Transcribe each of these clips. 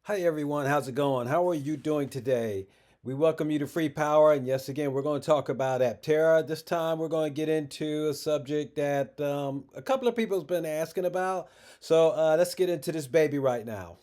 Hi everyone, how's it going? How are you doing today? We welcome you to Free Power, and yes, again, we're going to talk about Aptera. This time, we're going to get into a subject that a couple of people have been asking about. So let's get into this baby right now.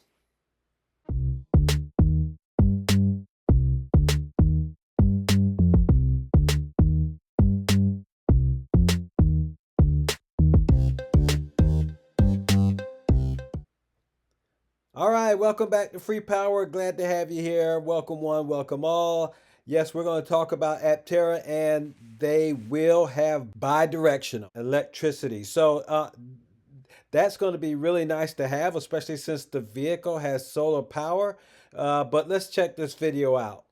All right, welcome back to Free Power. Glad to have you here. Welcome one, welcome all. Yes, we're going to talk about Aptera, and they will have bidirectional electricity. So that's going to be really nice to have, especially since the vehicle has solar power. But let's check this video out.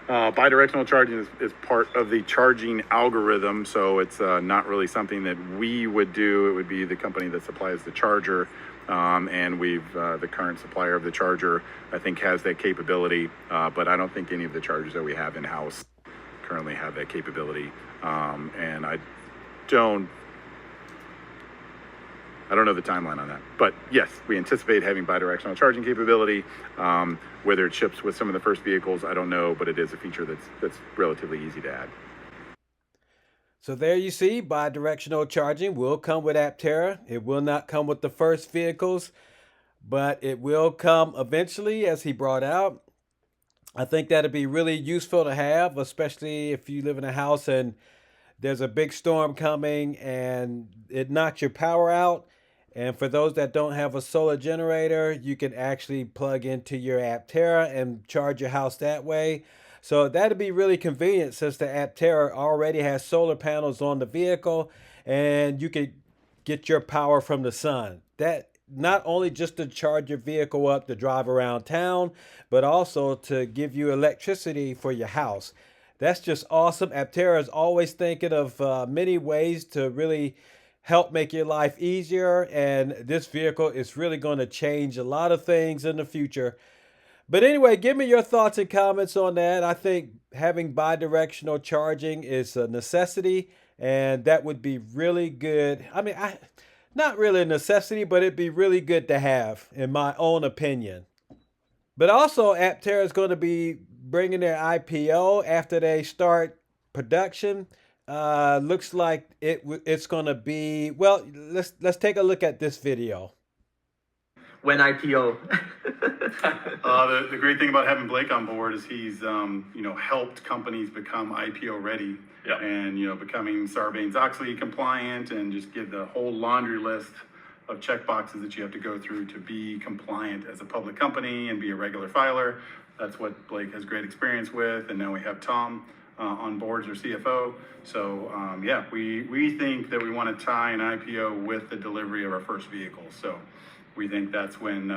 Bidirectional charging is part of the charging algorithm, so it's not really something that we would do. It would be the company that supplies the charger, and the current supplier of the charger, I think, has that capability, but I don't think any of the chargers that we have in-house currently have that capability, and don't I don't know the timeline on that, but yes, we anticipate having bidirectional charging capability. Whether it ships with some of the first vehicles, I don't know, but it is a feature that's relatively easy to add. So there you see, bidirectional charging will come with Aptera. It will not come with the first vehicles, but it will come eventually, as he brought out. I think that'd be really useful to have, especially if you live in a house and there's a big storm coming and it knocks your power out. And for those that don't have a solar generator, you can actually plug into your Aptera and charge your house that way. So that'd be really convenient since the Aptera already has solar panels on the vehicle and you could get your power from the sun. That not only just to charge your vehicle up to drive around town, but also to give you electricity for your house. That's just awesome. Aptera is always thinking of many ways to really help make your life easier, and this vehicle is really going to change a lot of things in the future. But anyway, give me your thoughts and comments on that. I think having bidirectional charging is a necessity, and that would be really good. Not really a necessity, but it'd be really good to have, in my own opinion. But also, Aptera is going to be bringing their IPO after they start production. Looks like it's going to be well. Let's take a look at this video. When IPO. The great thing about having Blake on board is he's helped companies become IPO ready. Yep. And becoming Sarbanes-Oxley compliant, and just give the whole laundry list of check boxes that you have to go through to be compliant as a public company and be a regular filer. That's what Blake has great experience with, and now we have Tom on board as our CFO. So we think that we want to tie an IPO with the delivery of our first vehicle. So we think that's when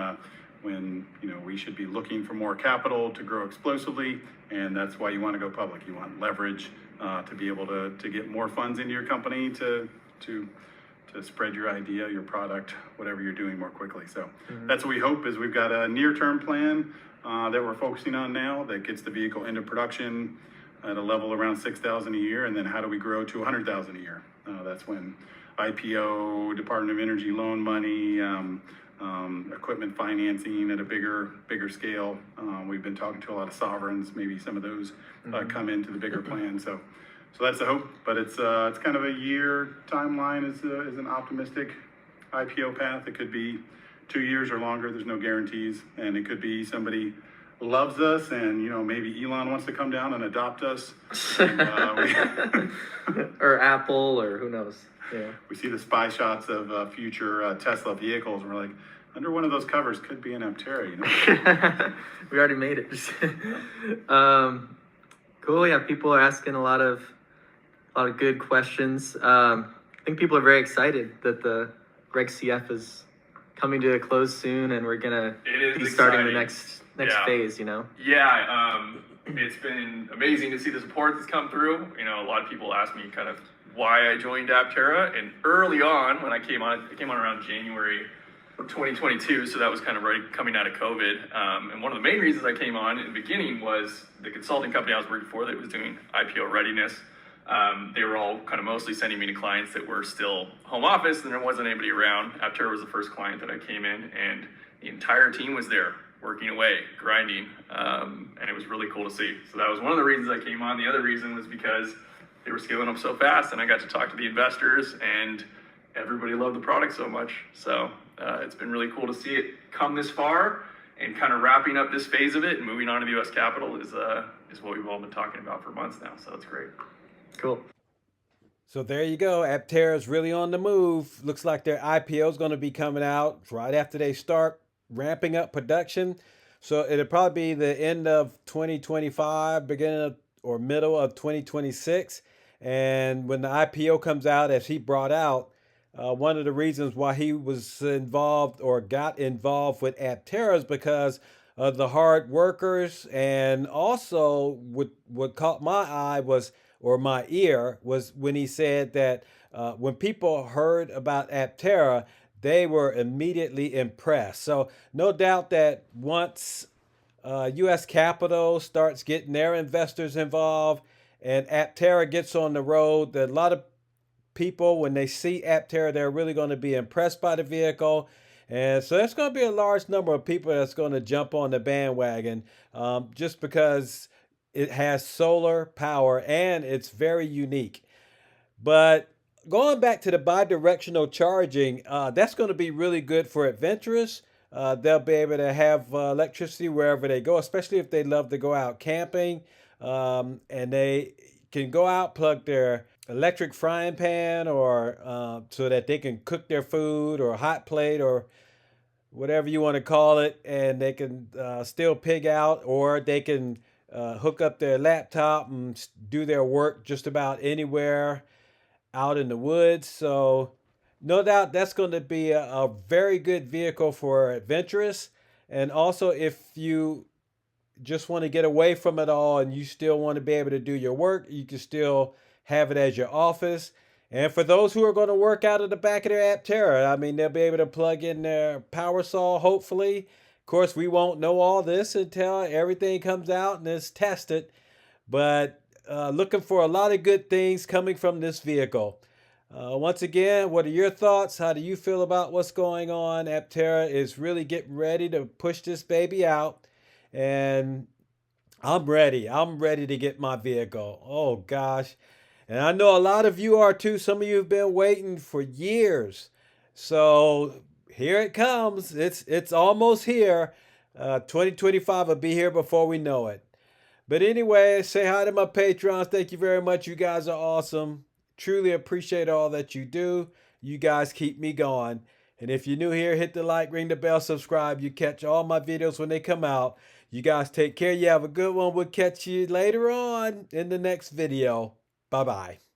we should be looking for more capital to grow explosively, and that's why you want to go public. You want leverage to be able to get more funds into your company to spread your idea, your product, whatever you're doing more quickly. So that's what we hope. Is we've got a near-term plan that we're focusing on now that gets the vehicle into production at a level around 6,000 a year, and then how do we grow to 100,000 a year? That's when IPO, Department of Energy loan money, equipment financing at a bigger scale. We've been talking to a lot of sovereigns. Maybe some of those come into the bigger plan. So that's the hope. But it's kind of a year timeline is an optimistic IPO path. It could be 2 years or longer. There's no guarantees, and it could be somebody loves us, and maybe Elon wants to come down and adopt us. And, or Apple, or who knows. Yeah. We see the spy shots of future Tesla vehicles, and we're like, under one of those covers could be an Aptera, We already made it. Cool. Yeah, people are asking a lot of good questions. I think people are very excited that the Reg CF is coming to a close soon, and we're gonna be starting the next phase. Yeah. It's been amazing to see the support that's come through. A lot of people ask me kind of why I joined Aptera, and early on when I came on around January 2022, so that was kind of right coming out of COVID. And one of the main reasons I came on in the beginning was the consulting company I was working for that was doing IPO readiness. They were all kind of mostly sending me to clients that were still home office, and there wasn't anybody around. Aptera was the first client that I came in, and the entire team was there working away, grinding, and it was really cool to see. So that was one of the reasons I came on. The other reason was because they were scaling up so fast, and I got to talk to the investors, and everybody loved the product so much. So it's been really cool to see it come this far, and kind of wrapping up this phase of it and moving on to the U.S. Capitol is what we've all been talking about for months now. So it's great. Cool. So there you go. Aptera is really on the move. Looks like their IPO is going to be coming out right after they start ramping up production. So it'll probably be the end of 2025, beginning of, or middle of 2026. And when the IPO comes out, as he brought out, one of the reasons why he was involved or got involved with Aptera is because of the hard workers. And also what caught my eye was, or my ear, was when he said that when people heard about Aptera, they were immediately impressed. So no doubt that once U.S. Capitol starts getting their investors involved and Aptera gets on the road, that a lot of people, when they see Aptera, they're really going to be impressed by the vehicle. And so there's going to be a large number of people that's going to jump on the bandwagon just because it has solar power and it's very unique. But going back to the bidirectional charging, that's going to be really good for adventurers. They'll be able to have electricity wherever they go, especially if they love to go out camping. And they can go out, plug their electric frying pan, or so that they can cook their food, or hot plate, or whatever you want to call it, and they can still pig out, or they can hook up their laptop and do their work just about anywhere out in the woods. So no doubt that's going to be a very good vehicle for adventurous. And also, if you just want to get away from it all and you still want to be able to do your work, you can still have it as your office. And for those who are going to work out of the back of their Aptera, I mean, they'll be able to plug in their power saw, hopefully. Of course, we won't know all this until everything comes out and is tested. But looking for a lot of good things coming from this vehicle. Once again, what are your thoughts? How do you feel about what's going on? Aptera is really getting ready to push this baby out. And I'm ready. I'm ready to get my vehicle. Oh, gosh. And I know a lot of you are too. Some of you have been waiting for years. So here it comes. It's almost here. 2025 will be here before we know it. But anyway, say hi to my patrons. Thank you very much. You guys are awesome. Truly appreciate all that you do. You guys keep me going. And if you're new here, hit the like, ring the bell, subscribe. You catch all my videos when they come out. You guys take care. You have a good one. We'll catch you later on in the next video. Bye-bye.